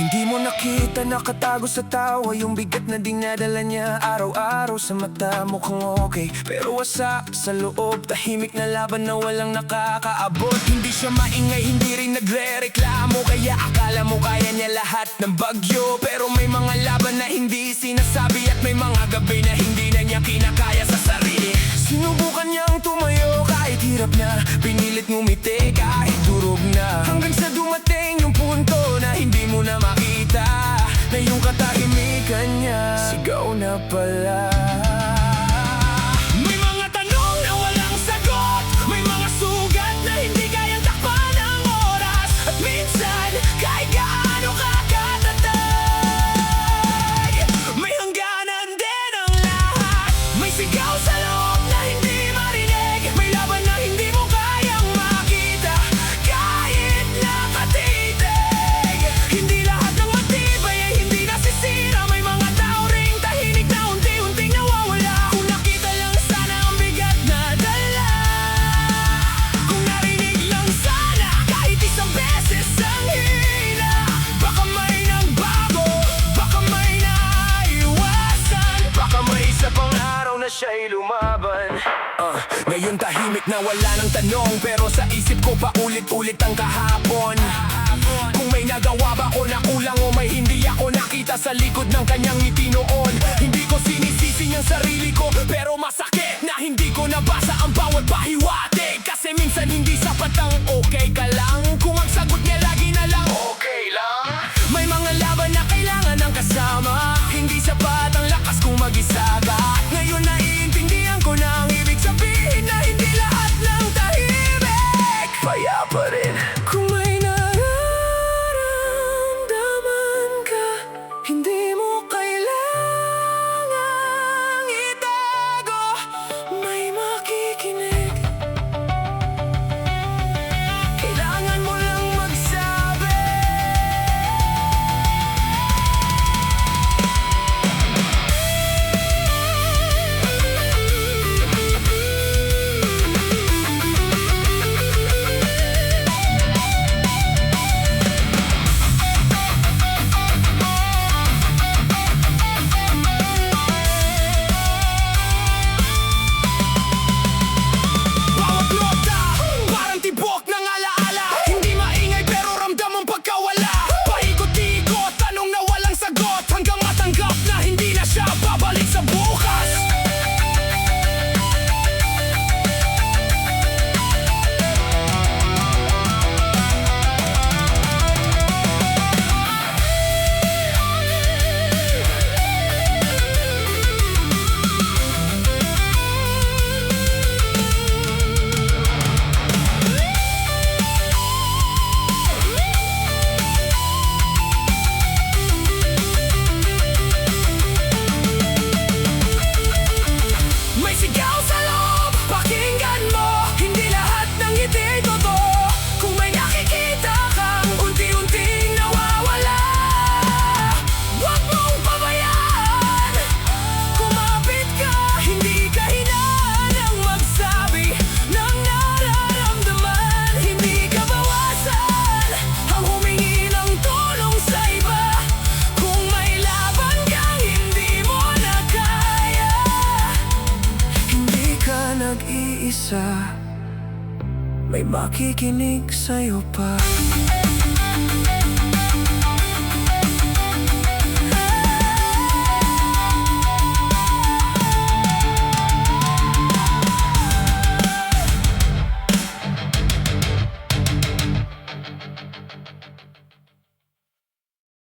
Hindi mo nakita nakatago sa tawa yung bigat na dinadala niya araw-araw sa mata. Mukhang okay, pero wasa sa loob. Tahimik na laban na walang nakakaabot. Hindi siya maingay, hindi rin nagre-reklamo, kaya akala mo kaya niya lahat ng bagyo. Pero may mga laban na hindi sinasabi, at may mga gabi na hindi na niya kinakaya sa sarili. Sinubukan niyang tumayo kahit hirap na, pinilit ngumiti kahit durog na, hanggang sa dumating yung punto na hindi mo na makita na yung katahimikan niya sigaw na pala. May mga tanong na walang sagot, may mga sugat na hindi kayang takpan ng oras, at minsan kahit gaano ka katatag, may hangganan din ang lahat. May sigaw sa loob na hindi marinig, may laban na hindi mo kayang makita kahit nakatitig. Hindi lahat ng matibay ay hindi nasisira, may mga tao ring tahimik na unti-unting nawawala. Kung nakita lang sana ang bigat na dala, kung narinig lang sana kahit isang beses ang hina, baka may nagbago, baka may naiwasan, baka may isa pang araw na siya'y lumaban. Ngayon tahimik na wala ng tanong, pero sa isip ko paulit-ulit ang kahapon. Kung may nagawa ba o nakulang, o may hindi ako nakita sa likod ng kanyang ngiti noon. Hindi ko sinisisi niyang sarili ko, pero masakit na hindi ko nabasa ang bawat pahiwatig. Kasi minsan hindi sapat ang okay ka lang, kung ang sagot niya lagi na lang okay lang. May mga laban na kailangan ng kasama, hindi sapat ang lakas kung mag-isa ka. At ngayon naiintindihan ko na ang ibig sabihin na hindi lahat ng tahimik payapa rin. Kung may nararamdaman ka, hindi mo kailangang itago, may makikinig. Kailangan mo lang magsabi. Bawat nota, parang tibok ng alaala, hindi maingay pero ramdam ang pagkawala. Paikot-ikot, tanong na walang sagot, hanggang matanggap na hindi na siya babalik sa bukas. May sigaw sa loob, pakinggan mo, hindi lahat ng ngiti ay totoo. Kung may nakikita kang unti-unting nawawala, huwag mong pabayaan. Kumapit ka, hindi ka hinaan ang magsabi ng nararamdaman. Hindi ka bawasan ang humingi ng tulong sa iba. Kung may laban kang hindi mo na kaya, hindi ka nag-iisa, may makikinig sa'yo pa.